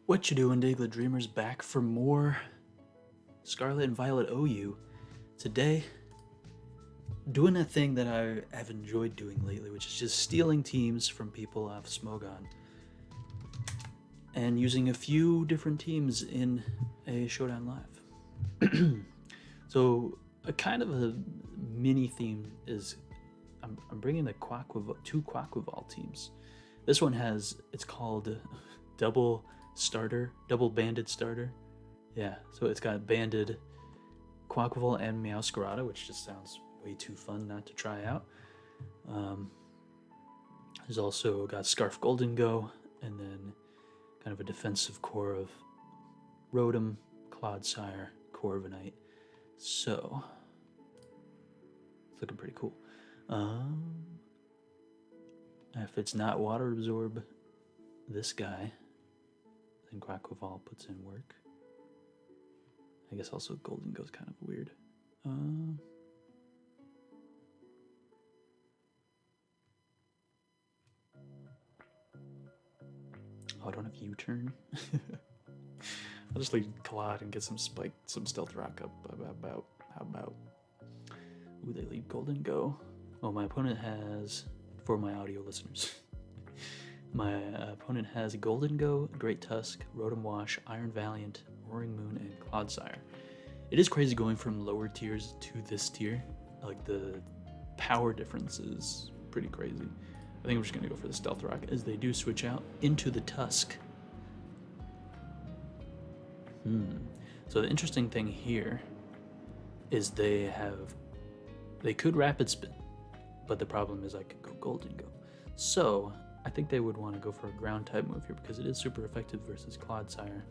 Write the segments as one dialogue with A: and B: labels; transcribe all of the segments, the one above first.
A: What you doing, Diglet Dreamers? Back for more Scarlet and Violet OU. Today, doing a thing that I have enjoyed doing lately, which is just stealing teams from people off Smogon and using a few different teams in a Showdown Live. So, a kind of a mini theme is I'm bringing the two Quackwaval teams. This one it's called Double Banded Starter. Yeah, so it's got Banded Quackwaval and Meowscarada, which just sounds way too fun not to try out. There's also got Scarf Golden Go, and then kind of a defensive core of Rotom, Clodsire, Corviknight. So, it's looking pretty cool. If it's not Water Absorb this guy, then Quackwaval puts in work. I guess also Golden Go's kind of weird. Oh, I don't have U-turn. I'll just leave Claude and get some Stealth Rock up. How about? Ooh, they lead Golden Go. Oh, my opponent has, for my audio listeners, my opponent has Golden Go, Great Tusk, Rotom Wash, Iron Valiant, Roaring Moon, and Clodsire. It is crazy going from lower tiers to this tier. Like, the power difference is pretty crazy. I think I'm just going to go for the Stealth Rock, as they do switch out into the Tusk. So the interesting thing here is they could Rapid Spin, but the problem is I could go Golden Go. So I think they would want to go for a ground type move here because it is super effective versus Clodsire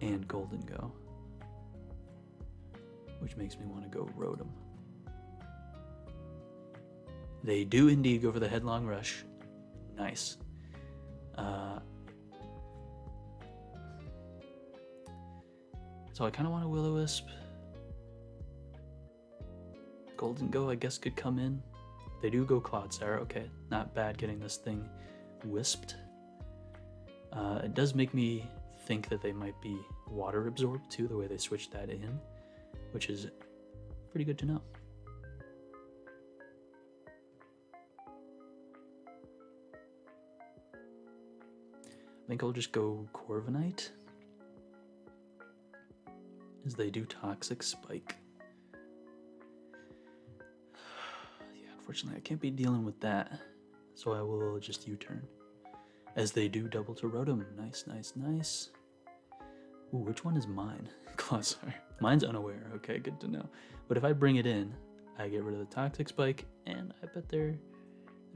A: and Golden Go, which makes me want to go Rotom. They do indeed go for the Headlong Rush. Nice. So I kind of want a Will-O-Wisp. Golden Go, I guess, could come in. They do go Clodsire. Okay, not bad getting this thing wisped. It does make me think that they might be Water Absorbed too, the way they switched that in, which is pretty good to know. I think I'll just go Corviknight, as they do Toxic Spike. Yeah, unfortunately I can't be dealing with that, so I will just U-turn, as they do double to Rotom. Nice. Ooh, which one is mine? Clodsire. Mine's Unaware. Okay, good to know. But if I bring it in, I get rid of the Toxic Spike, and I bet they're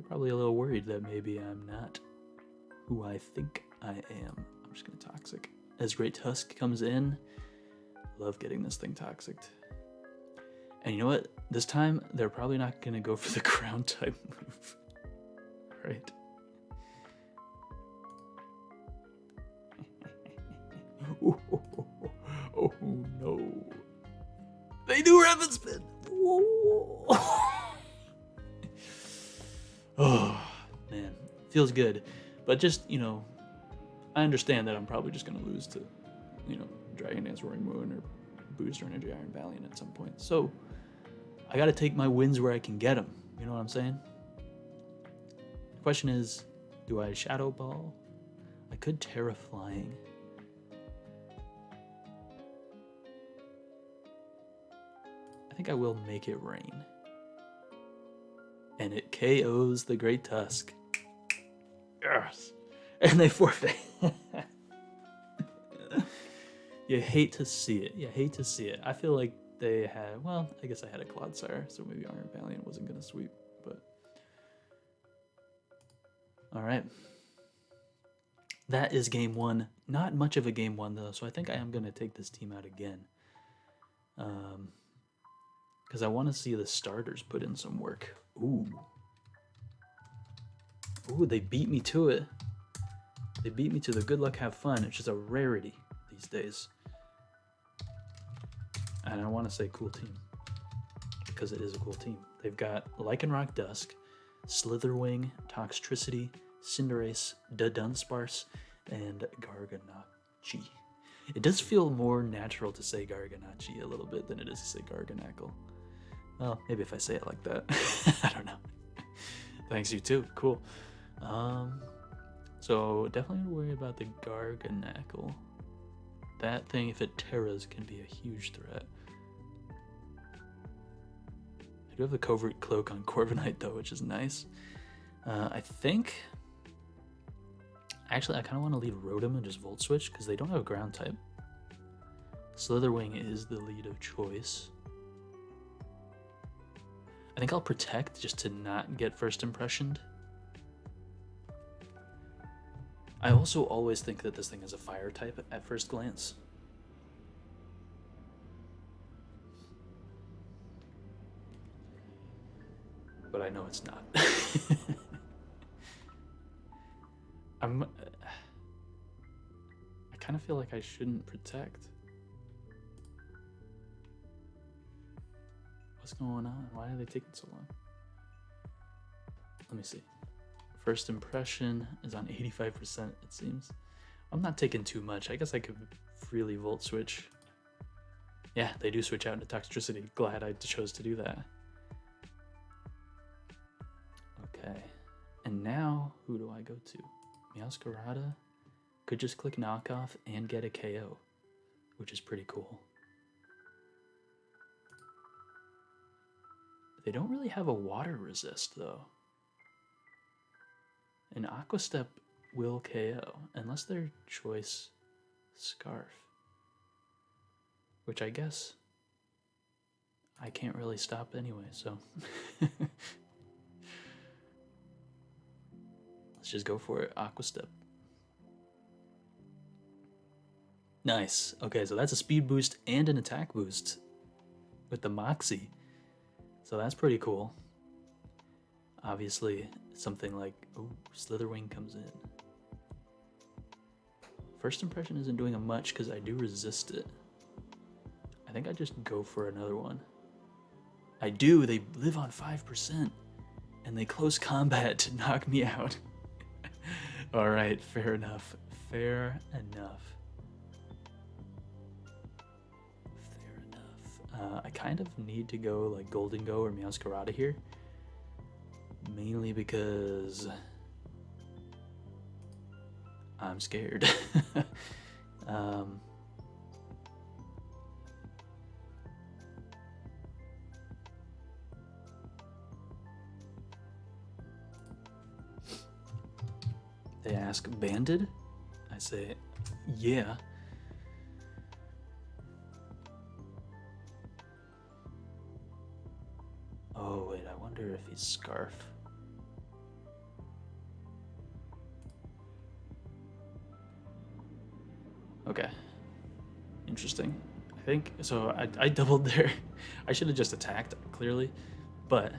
A: probably a little worried that maybe I'm not who I think I am. I'm just gonna Toxic. As Great Tusk comes in, love getting this thing Toxiced. And you know what? This time, they're probably not gonna go for the ground type move. Right? Oh no. They do Rapid Spin! Oh, man. Feels good. But just, I understand that I'm probably just going to lose to, Dragon Dance, Roaring Moon, or Booster Energy, Iron Valiant at some point. So, I got to take my wins where I can get them. You know what I'm saying? The question is, do I Shadow Ball? I could Terra Flying. I think I will make it rain. And it KOs the Great Tusk. Yes. And they forfeit. You hate to see it. I feel like they had, I guess I had a Clodsire, so maybe Iron Valiant wasn't going to sweep, but... Alright. That is game one. Not much of a game one, though, so I think I am going to take this team out again. Because I want to see the starters put in some work. Ooh, they beat me to it. They beat me to the good luck, have fun. It's just a rarity these days. And I want to say cool team, because it is a cool team. They've got Lycanroc Dusk, Slitherwing, Toxtricity, Cinderace, Dunsparce, and Garganacl. It does feel more natural to say Garganacci a little bit than it is to say Garganackle. Well, maybe if I say it like that. I don't know. Thanks, you too. Cool. So definitely gonna worry about the Garganackle. That thing, if it terras, can be a huge threat. I do have the Covert Cloak on Corviknight though, which is nice. I think... Actually, I kind of want to lead Rotom and just Volt Switch because they don't have a ground type. Slitherwing is the lead of choice. I think I'll Protect just to not get first impressioned. I also always think that this thing is a fire type at first glance. But I know it's not. I kind of feel like I shouldn't Protect. What's going on? Why are they taking so long? Let me see. First impression is on 85%, it seems. I'm not taking too much. I guess I could freely Volt Switch. Yeah, they do switch out into Toxtricity. Glad I chose to do that. Okay. And now, who do I go to? Meowscarada could just click knockoff and get a KO, which is pretty cool. They don't really have a water resist though. An Aqua Step will KO, unless their choice Scarf. Which I guess I can't really stop anyway, so. Let's just go for it. Aqua Step. Nice. Okay, so that's a speed boost and an attack boost with the Moxie. So that's pretty cool. Obviously, something like, oh, Slitherwing comes in. First impression isn't doing much because I do resist it. I think I just go for another one. I do, they live on 5%. And they close combat to knock me out. Alright, fair enough. Fair enough. I kind of need to go like Golden Go or Meowscarada here. Mainly because I'm scared. They ask, banded? I say, yeah. Oh, wait, I wonder if he's Scarf. Okay. Interesting. I think, so I doubled there. I should have just attacked, clearly. But,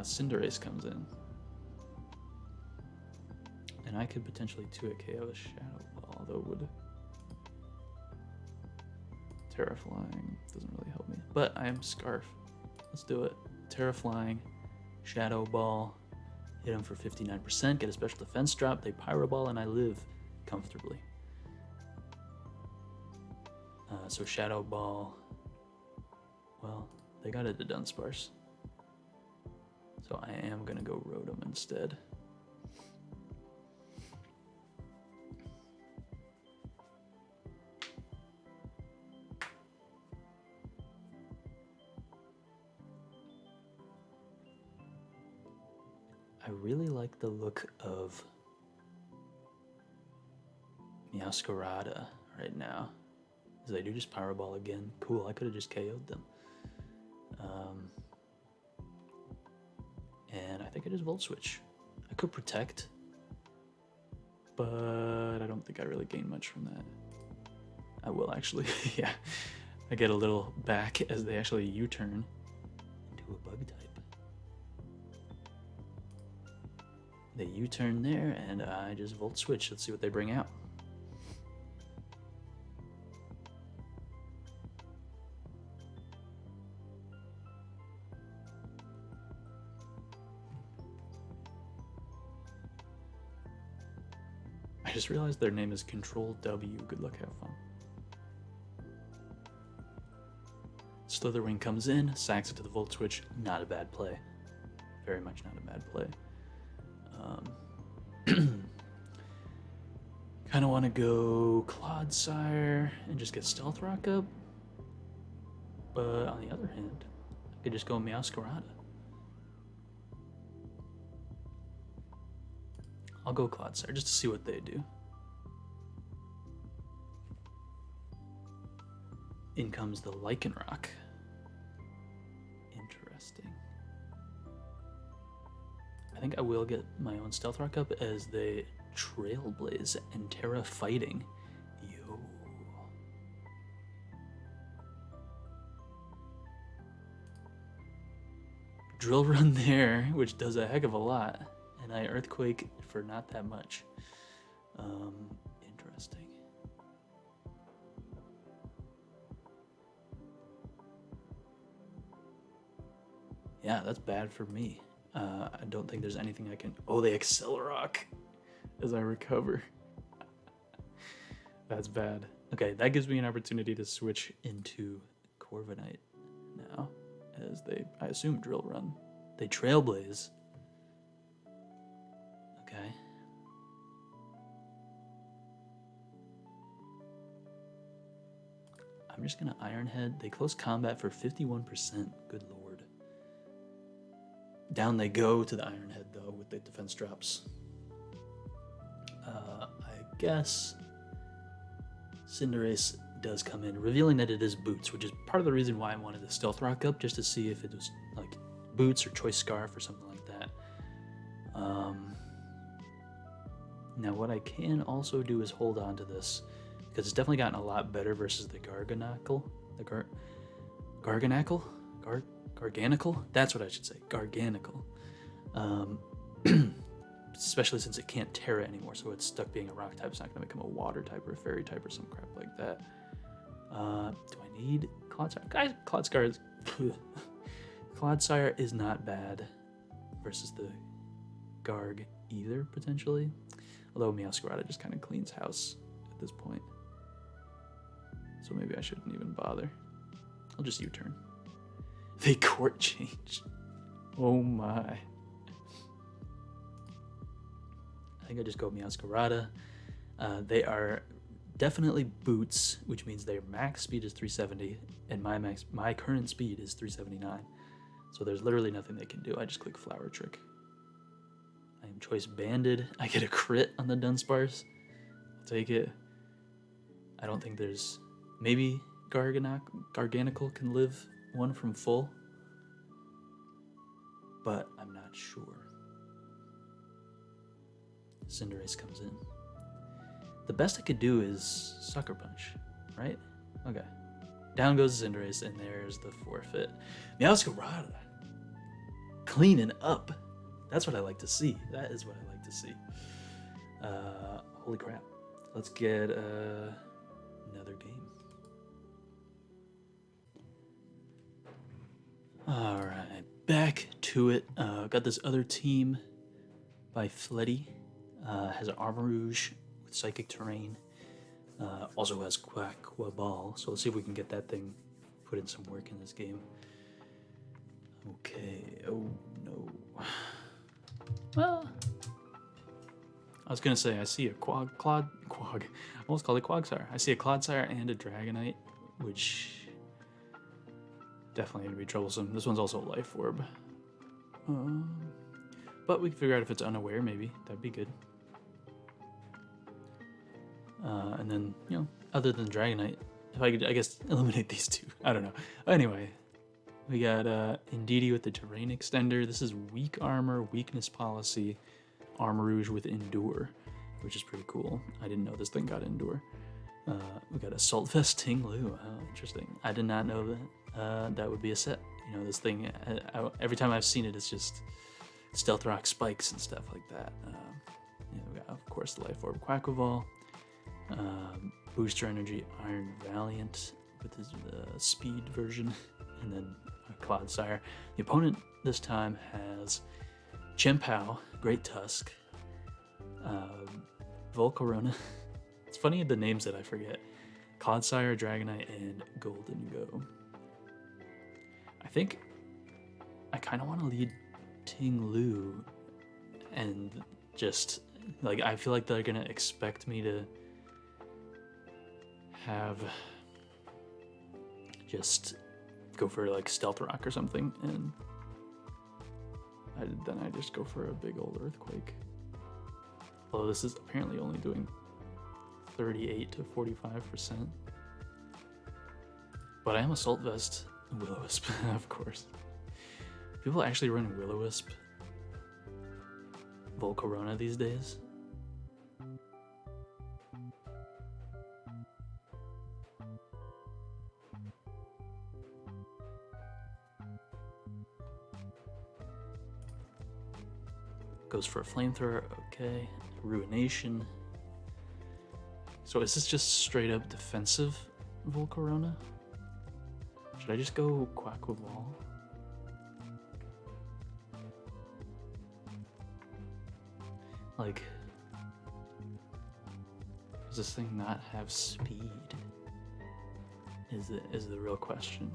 A: Cinderace comes in. And I could potentially 2-hit KO the Shadow Ball, though would... Terraflying doesn't really help me. But I am Scarf. Let's do it. Terraflying, Shadow Ball, hit him for 59%, get a special defense drop, they Pyro Ball, and I live comfortably. So Shadow Ball, well, they got it to Dunsparce. So I am going to go Rotom instead. I really like the look of Meowscarada right now. Because they do just Power Ball again. Cool, I could have just KO'd them. And I think I just Volt Switch. I could Protect, but I don't think I really gain much from that. I will actually, yeah. I get a little back as they actually U-turn into a Bug type. They U-turn there, and I just Volt Switch. Let's see what they bring out. I just realized their name is Control W. Good luck, have fun. Slitherwing comes in, sacks it to the Volt Switch. Not a bad play. Very much not a bad play. Kind of want to go Clodsire and just get Stealth Rock up. But on the other hand, I could just go Meowscarada. I'll go Clodsire just to see what they do. In comes the Lycanroc. Interesting. I think I will get my own Stealth Rock up as they Trailblaze and Terra Fighting. Yo. Drill Run there, which does a heck of a lot. And I Earthquake for not that much. Interesting. Yeah, that's bad for me. I don't think there's anything I can... Oh, they Accelerock as I recover. That's bad. Okay, that gives me an opportunity to switch into Corviknight now, as they, I assume, Drill Run. They Trailblaze. Okay. I'm just gonna Iron Head. They close combat for 51%. Good lord. Down they go to the Iron Head though with the defense drops. I guess Cinderace does come in, revealing that it is Boots, which is part of the reason why I wanted the Stealth Rock up, just to see if it was like Boots or Choice Scarf or something like that. Now what I can also do is hold on to this, because it's definitely gotten a lot better versus the Garganicle. The Garganicle? That's what I should say. Garganicle. Especially since it can't Terra anymore, so it's stuck being a rock type. It's not going to become a water type or a fairy type or some crap like that. Do I need Clodsire? Guys, Clodsire is not bad versus the Garg either, potentially. Although Meowscarada just kind of cleans house at this point. So maybe I shouldn't even bother. I'll just U-turn. They court change. Oh my. I think I just go Meowscarada. They are definitely Boots, which means their max speed is 370, and my current speed is 379. So there's literally nothing they can do. I just click Flower Trick. I am Choice Banded. I get a crit on the Dunsparce. I'll take it. I don't think there's... Maybe Garganicle can live one from full, but I'm not sure. Cinderace comes in. The best I could do is Sucker Punch, right? Okay. Down goes Cinderace, and there's the forfeit. Meowscarada. Cleaning up. That's what I like to see. That is what I like to see. Holy crap. Let's get another game. Alright, back to it. Got this other team by Fleddy. Has an Armarouge with Psychic Terrain. Also has Quaquaball. So let's see if we can get that thing put in some work in this game. Okay. Oh no. Well, I was gonna say I see a I almost called it Quagsire. I see a Clodsire and a Dragonite, which definitely gonna be troublesome. This one's also a Life Orb. But we can figure out if it's unaware, maybe. That'd be good. And then, you know, other than Dragonite, if I could, I guess, eliminate these two. I don't know. Anyway, we got Indeedee with the Terrain Extender. This is Weak Armor, Weakness Policy, Armarouge with Endure, which is pretty cool. I didn't know this thing got Endure. We got Assault Vest Tinglu. Interesting. I did not know that that would be a set. You know, this thing, every time I've seen it, it's just Stealth Rock spikes and stuff like that. We got, of course, the Life Orb Quaquaval. Booster Energy Iron Valiant with his speed version, and then Clodsire. The opponent this time has Chien-Pao, Great Tusk, Volcarona. It's funny the names that I forget. Clodsire, Dragonite, and Golden Go. I think I kind of want to lead Ting Lu and just, like, I feel like they're going to expect me to have just go for, like, Stealth Rock or something, and then I just go for a big old Earthquake. Although this is apparently only doing 38 to 45%. But I am Assault Vest Will-O-Wisp, of course. People actually run Will-O-Wisp Volcarona these days. Goes for a Flamethrower, okay. Ruination. So is this just straight up defensive Volcarona? Should I just go Quack with Wall? Like, does this thing not have speed? Is the real question.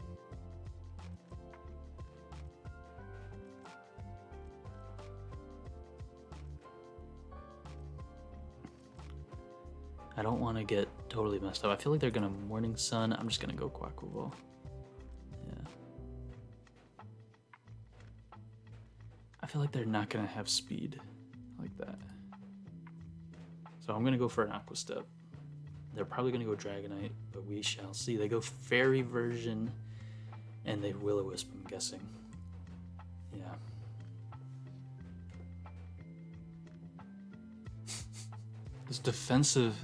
A: I don't want to get totally messed up. I feel like they're gonna Morning Sun. I'm just gonna go Quack with Wall. Yeah. I feel like they're not gonna have speed like that. So I'm gonna go for an Aqua Step. They're probably gonna go Dragonite, but we shall see. They go Fairy version, and they Will-O-Wisp, I'm guessing. Yeah. This defensive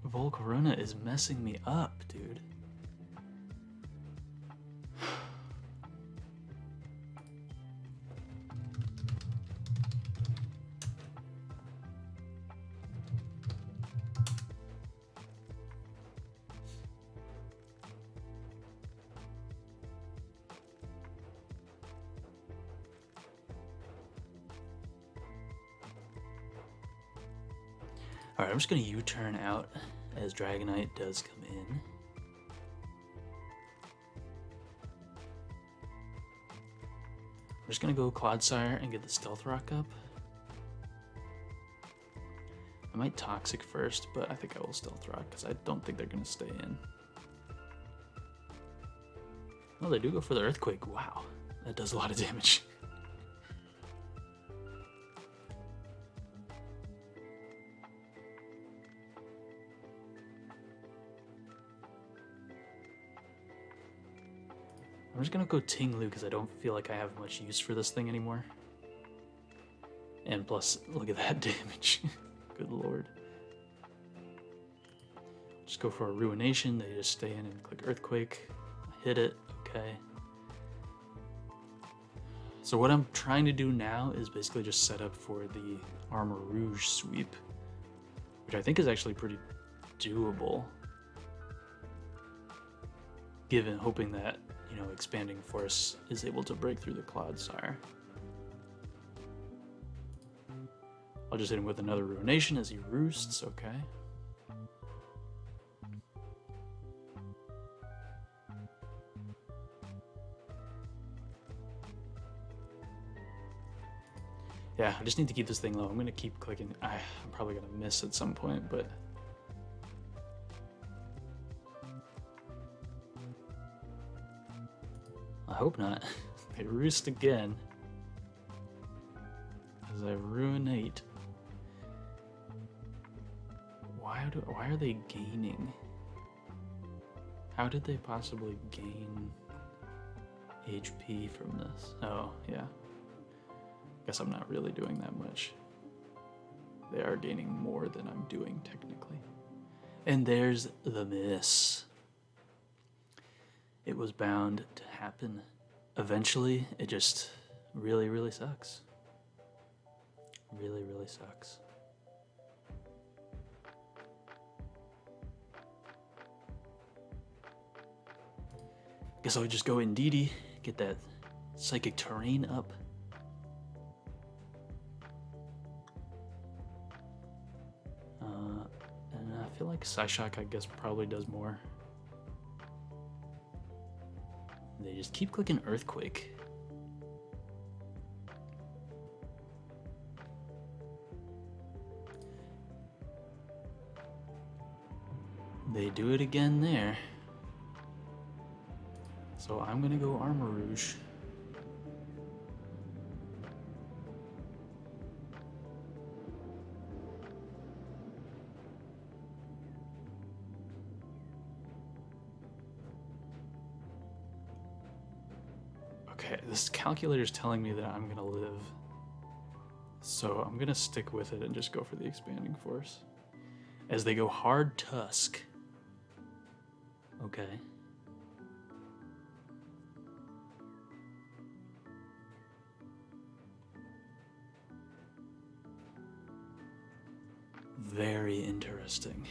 A: Volcarona is messing me up, dude. Alright, I'm just going to U-turn out as Dragonite does come in. I'm just going to go Clodsire and get the Stealth Rock up. I might Toxic first, but I think I will Stealth Rock because I don't think they're going to stay in. Oh, they do go for the Earthquake. Wow, that does a lot of damage. I'm just gonna go Ting Lu because I don't feel like I have much use for this thing anymore. And plus, look at that damage. Good lord. Just go for a Ruination. They just stay in and click Earthquake. Hit it. Okay. So what I'm trying to do now is basically just set up for the Armor Rouge sweep, which I think is actually pretty doable. Hoping that, you know, Expanding Force is able to break through the Clodsire. I'll just hit him with another Ruination as he roosts, okay. Yeah, I just need to keep this thing low. I'm gonna keep clicking. I'm probably gonna miss at some point, but I hope not. They roost again as I Ruinate. Why are they gaining? How did they possibly gain HP from this? Oh, yeah. Guess I'm not really doing that much. They are gaining more than I'm doing technically. And there's the miss. It was bound to happen. Eventually, it just really, really sucks. Really, really sucks. Guess I would just go Indeedee, get that Psychic Terrain up. feel like Psyshock, I guess, probably does more. They just keep clicking Earthquake. They do it again there. So I'm gonna go Armor Rouge. Okay, this calculator's telling me that I'm gonna live. So I'm gonna stick with it and just go for the Expanding Force. As they go Hard Tusk. Okay. Very interesting.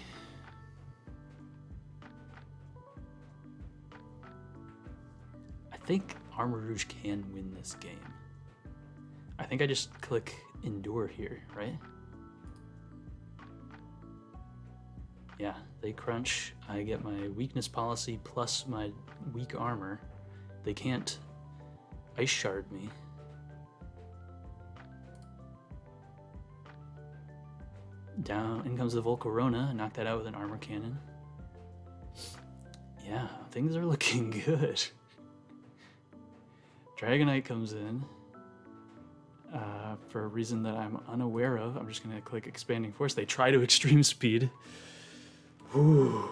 A: I think Armor Rouge can win this game. I think I just click Endure here, right? Yeah, they crunch. I get my weakness policy plus my weak armor. They can't Ice Shard me. Down, in comes the Volcarona. Knock that out with an armor cannon. Yeah, things are looking good. Dragonite comes in. For a reason that I'm unaware of, I'm just going to click Expanding Force. They try to Extreme Speed. Ooh.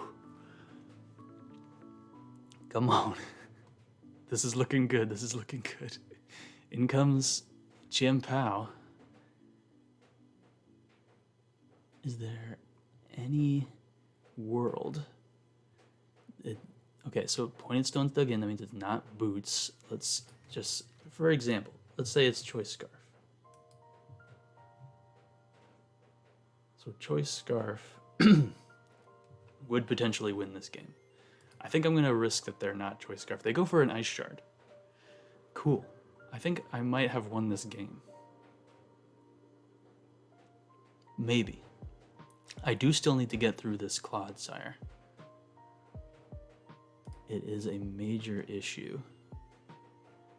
A: Come on. This is looking good. This is looking good. In comes Chien-Pao. Is there any world? Okay, so Pointed Stone's dug in. That means it's not Boots. Let's just, for example, let's say it's Choice Scarf. So Choice Scarf would potentially win this game. I think I'm going to risk that they're not Choice Scarf. They go for an Ice Shard. Cool. I think I might have won this game. Maybe. I do still need to get through this Clodsire. It is a major issue.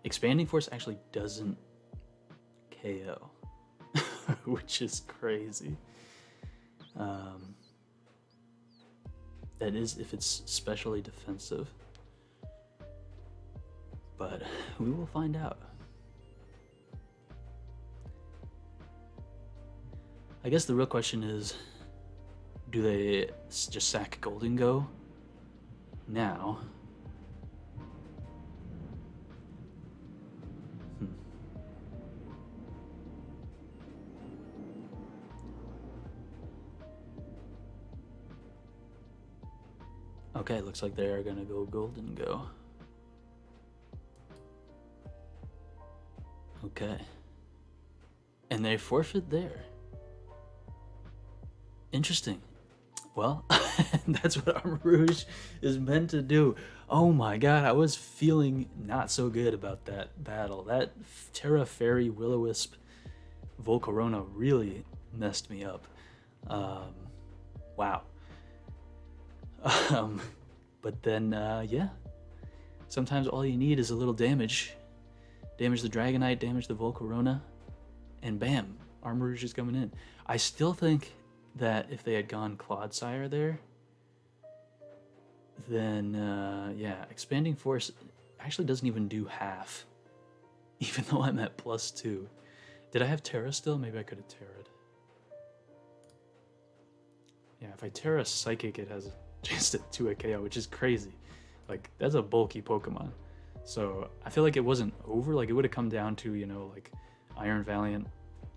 A: Expanding Force actually doesn't KO, which is crazy. That is if it's specially defensive. But we will find out. I guess the real question is, do they just sack Golden Go now? Okay, looks like they are gonna go Golden Go. Okay. And they forfeit there. Interesting. Well, that's what Armor Rouge is meant to do. Oh my god, I was feeling not so good about that battle. That Terra Fairy Will-O-Wisp Volcarona really messed me up. Wow. But then, yeah. Sometimes all you need is a little damage. Damage the Dragonite, damage the Volcarona, and bam, Armor Rouge is coming in. I still think that if they had gone Clodsire there, then, yeah, Expanding Force actually doesn't even do half, even though I'm at +2. Did I have Terra still? Maybe I could have Terra'd. Yeah, if I Terra Psychic, it has a chance to 2 KO, which is crazy. Like, that's a bulky Pokemon. So I feel like it wasn't over. Like, it would have come down to, you know, like Iron Valiant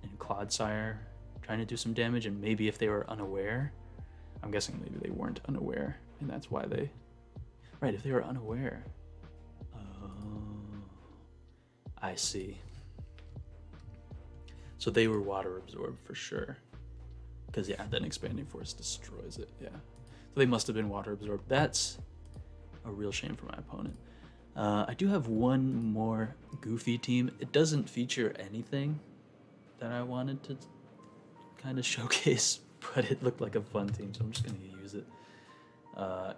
A: and Clodsire trying to do some damage, and maybe if they were unaware, I'm guessing maybe they weren't unaware, and that's why they... Right, if they were unaware. Oh, I see. So they were water absorbed for sure. Because, yeah, then Expanding Force destroys it, yeah. So they must have been water absorbed. That's a real shame for my opponent. I do have one more goofy team. It doesn't feature anything that I wanted to kind of showcase but it looked like a fun team, so I'm just going to use it.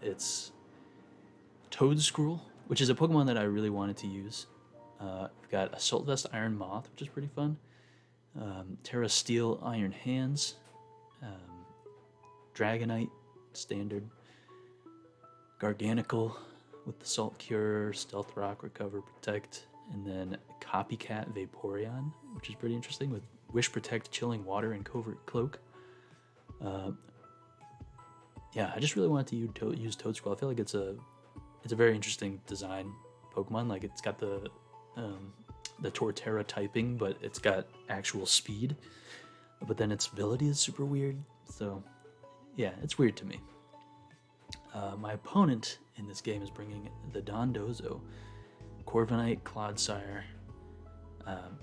A: It's Toadscruel, which is a Pokemon that I really wanted to use. We've got Assault Vest Iron Moth, which is pretty fun. Terra Steel Iron Hands. Dragonite, standard. Garganical with Assault Cure, Stealth Rock, Recover, Protect. And then Copycat Vaporeon, which is pretty interesting, with Wish, Protect, Chilling Water, and Covert Cloak. Yeah, I just really wanted to use Toadscruel. I feel like it's a very interesting design Pokemon. Like, it's got the Torterra typing, but it's got actual speed. But then its ability is super weird. So, yeah, it's weird to me. My opponent in this game is bringing the Dondozo, Corviknight, Clodsire,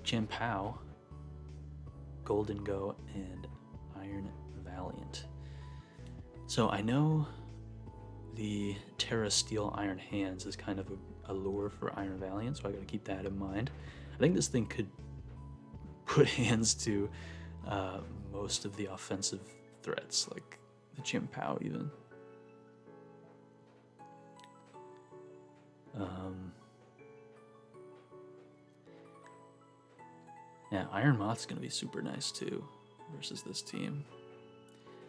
A: Chien-Pao, Golden Go, and Iron Valiant. So I know the Terra Steel Iron Hands is kind of a lure for Iron Valiant, so I gotta keep that in mind. I think this thing could put hands to most of the offensive threats, like the Chien-Pao even. Yeah, Iron Moth's gonna be super nice too versus this team.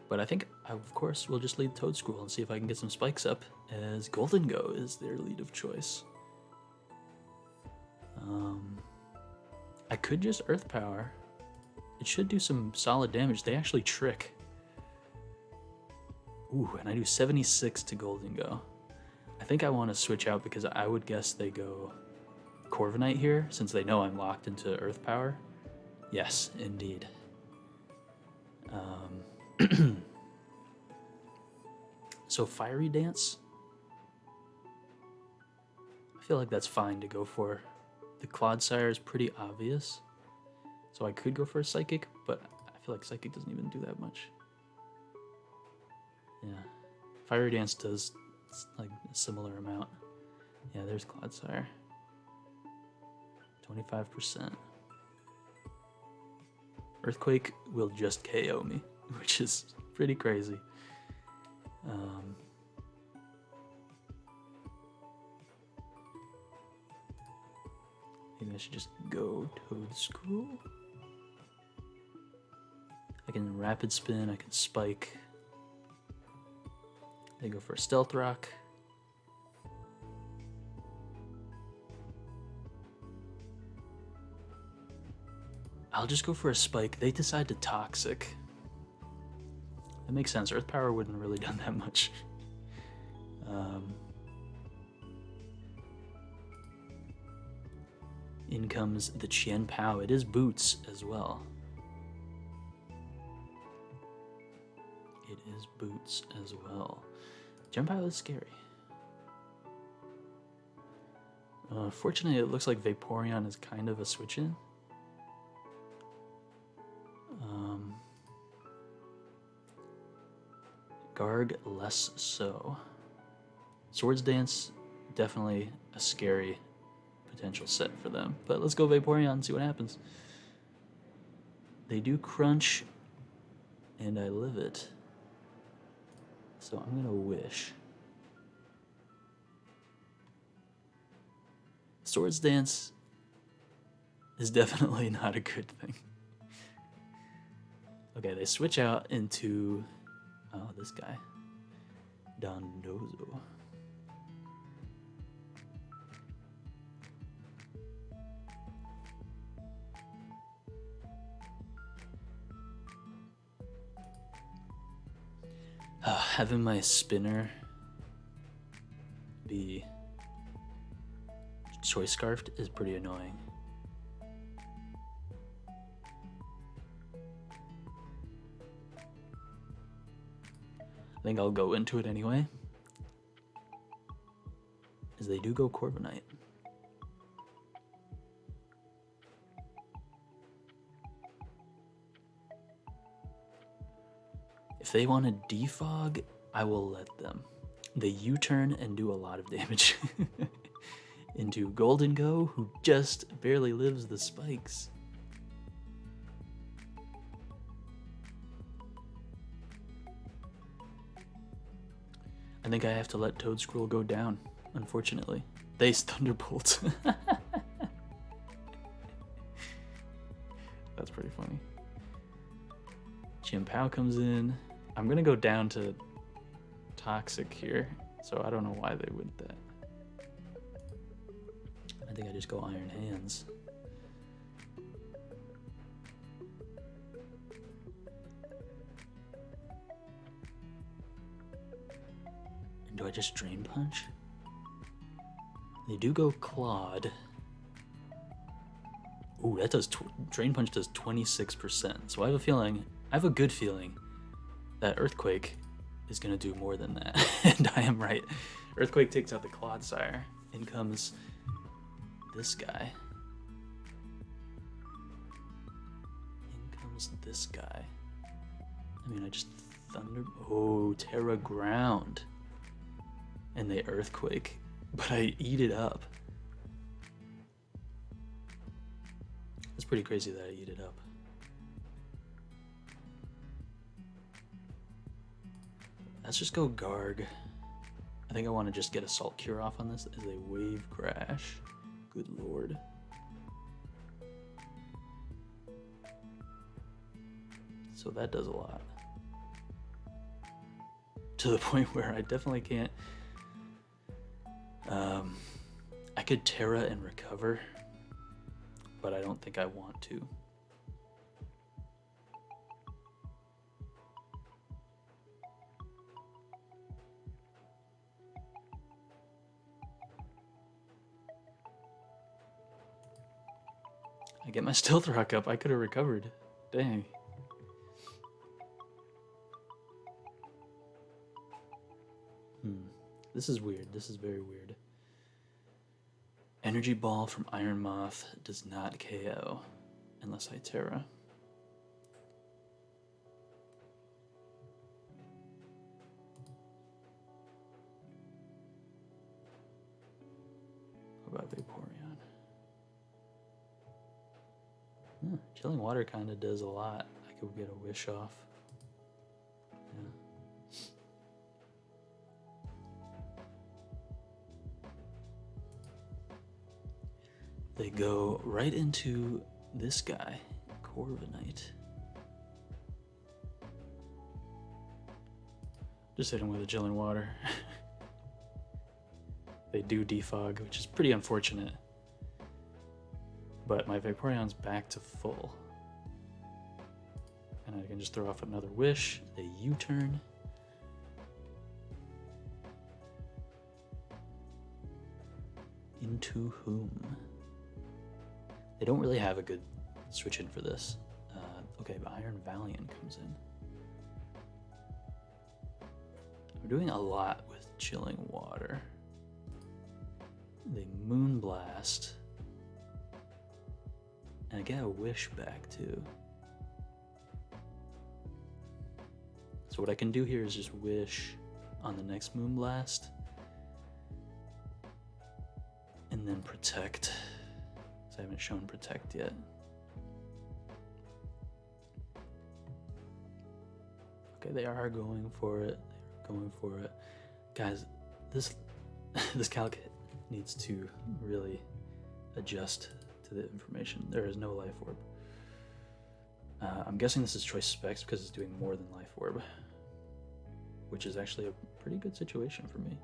A: But I think, of course, we'll just lead Toadscruel and see if I can get some spikes up, as Golden Go is their lead of choice. I could just Earth Power. It should do some solid damage. They actually trick. Ooh, and I do 76 to Golden Go. I think I want to switch out because I would guess they go Corviknight here, since they know I'm locked into Earth Power. Yes, indeed. So Fiery Dance, I feel like that's fine to go for. The Clodsire is pretty obvious, so I could go for a Psychic, but I feel like Psychic doesn't even do that much. Yeah, Fiery Dance does like a similar amount. Yeah, there's Clodsire. 25%. Earthquake will just KO me, which is pretty crazy. Maybe I should just go Toadscruel. I can Rapid Spin, I can Spike. They go for a Stealth Rock. I'll just go for a Spike. They decide to Toxic. That makes sense. Earth Power wouldn't have really done that much. In comes the Chien-Pao. It is Boots as well. It is Boots as well. Chien-Pao is scary. Fortunately, it looks like Vaporeon is kind of a switch-in. Garg, less so. Swords Dance, definitely a scary potential set for them. But let's go Vaporeon and see what happens. They do Crunch, and I live it. So I'm gonna Wish. Swords Dance is definitely not a good thing. Okay, they switch out into, oh, this guy, Dondozo. Having my spinner be Choice Scarfed is pretty annoying. I think I'll go into it anyway, as they do go Corviknight. If they want to defog, I will let them. They U-turn and do a lot of damage into Golden Go, who just barely lives the spikes. I think I have to let Toadscroll go down, unfortunately. They's Thunderbolt. That's pretty funny. Chien-Pao comes in. I'm gonna go down to Toxic here, so I don't know why they would that. I think I just go Iron Hands. And do I just Drain Punch? They do go Clawed. Ooh, that does Drain Punch does 26%. So I have a good feeling that Earthquake is gonna do more than that. And I am right. Earthquake takes out the Clodsire. In comes this guy. In comes this guy. I mean, I just oh, Terra Ground. And they Earthquake. But I eat it up. It's pretty crazy that I eat it up. Let's just go Garg. I think I want to just get Assault Cure off on this as a Wave Crash. Good lord. So that does a lot. To the point where I definitely can't... I could Terra and recover, but I don't think I want to. I get my Stealth Rock up. I could have recovered. Dang. This is weird. This is very weird. Energy Ball from Iron Moth does not KO unless I Terra. What about Vaporeon? Chilling Water kind of does a lot. I could get a Wish off. Yeah. They go right into this guy, Corviknight. Just hit him with a Chilling Water. They do defog, which is pretty unfortunate. But my Vaporeon's back to full. And I can just throw off another Wish. They U-turn. Into whom? They don't really have a good switch in for this. Okay, but Iron Valiant comes in. We're doing a lot with Chilling Water. They Moonblast. And I get a Wish back too. So what I can do here is just Wish on the next Moonblast. And then Protect. I haven't shown Protect yet. Okay, they are going for it. They're going for it. Guys, this calc needs to really adjust to the information. There is no Life Orb. I'm guessing this is Choice Specs because it's doing more than Life Orb, which is actually a pretty good situation for me.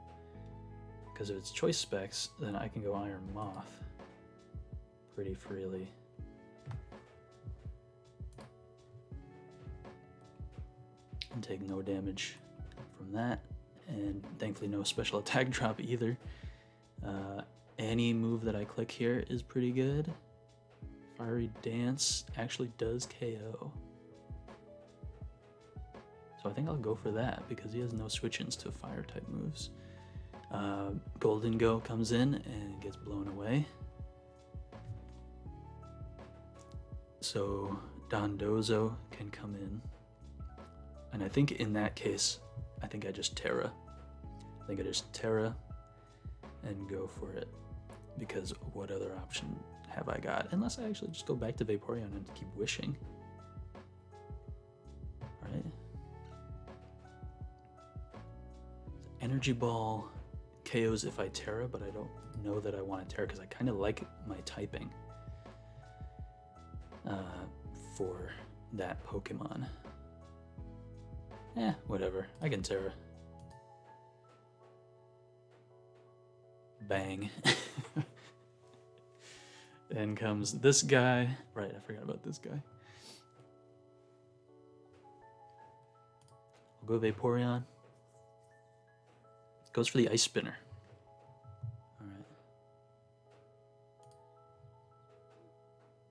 A: Because if it's Choice Specs, then I can go Iron Moth pretty freely. And take no damage from that. And thankfully no special attack drop either. Any move that I click here is pretty good. Fiery Dance actually does KO. So I think I'll go for that because he has no switch-ins to fire type moves. Golden Go comes in and gets blown away. So Dondozo can come in. And I think in that case, I think I just Terra. I think I just Terra and go for it. Because what other option have I got? Unless I actually just go back to Vaporeon and keep wishing. Right? Energy Ball KOs if I Terra, but I don't know that I want to Terra because I kind of like my typing for that Pokemon. Whatever. I can Terra. Bang. Then comes this guy. Right, I forgot about this guy. I'll go Vaporeon. Goes for the Ice Spinner. Alright.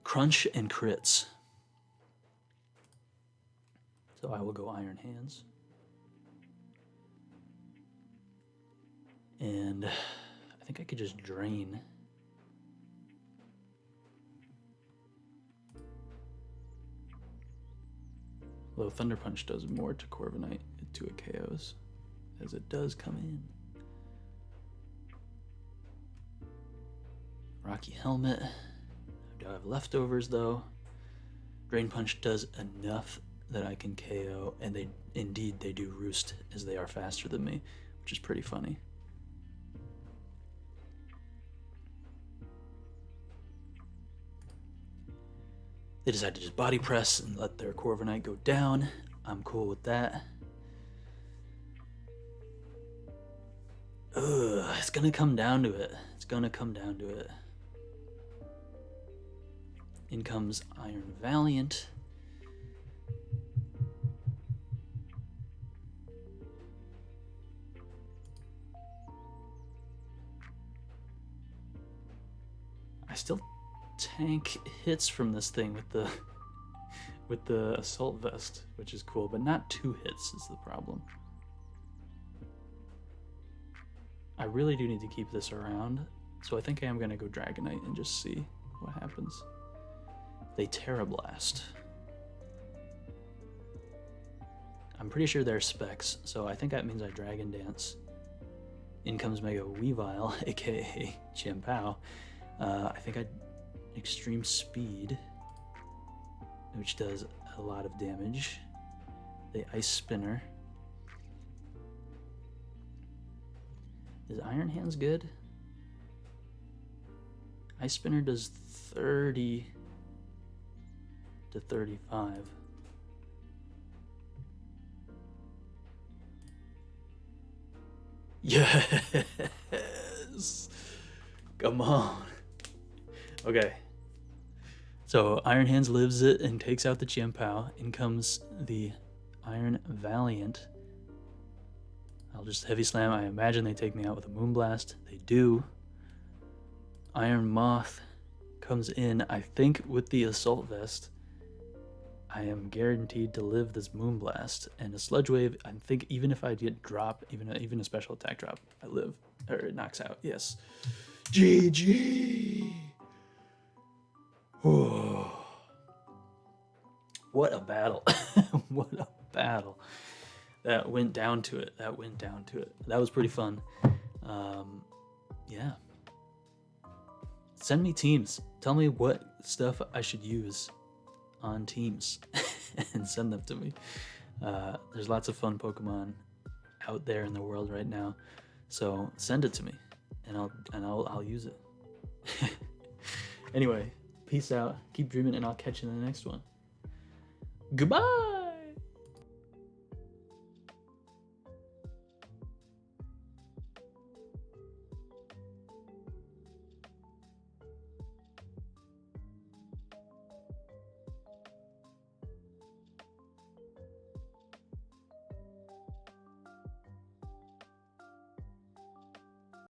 A: Crunch and crits. So I will go Iron Hands. And I think I could just drain. Although Thunder Punch does more to Corviknight to it KOs, as it does come in. Rocky Helmet. I do have leftovers though. Drain Punch does enough that I can KO, and they do roost as they are faster than me, which is pretty funny. They decide to just body press and let their Corviknight go down. I'm cool with that. Ugh, it's gonna come down to it. It's gonna come down to it. In comes Iron Valiant. I still tank hits from this thing with the Assault Vest, which is cool, but not 2 hits is the problem. I really do need to keep this around, so I think I am going to go Dragonite and just see what happens. They Terra Blast. I'm pretty sure they're specs, so I think that means I Dragon Dance. In comes Mega Weavile, aka Chimpao. I think I Extreme Speed, which does a lot of damage. The Ice Spinner. Is Iron Hands good? Ice Spinner does 30 to 35. Yes! Come on. Okay. So Iron Hands lives it and takes out the Chimpao. In comes the Iron Valiant. I'll just Heavy Slam. I imagine they take me out with a Moonblast. They do. Iron Moth comes in. I think with the Assault Vest, I am guaranteed to live this Moonblast. And a Sludge Wave, I think even if I get drop, even a special attack drop, I live. Or it knocks out. Yes. GG! Oh. What a battle. What a battle. That went down to it. That went down to it. That was pretty fun. Yeah. Send me teams. Tell me what stuff I should use on teams and send them to me. There's lots of fun Pokemon out there in the world right now. So send it to me and I'll use it. Anyway, peace out. Keep dreaming and I'll catch you in the next one. Goodbye.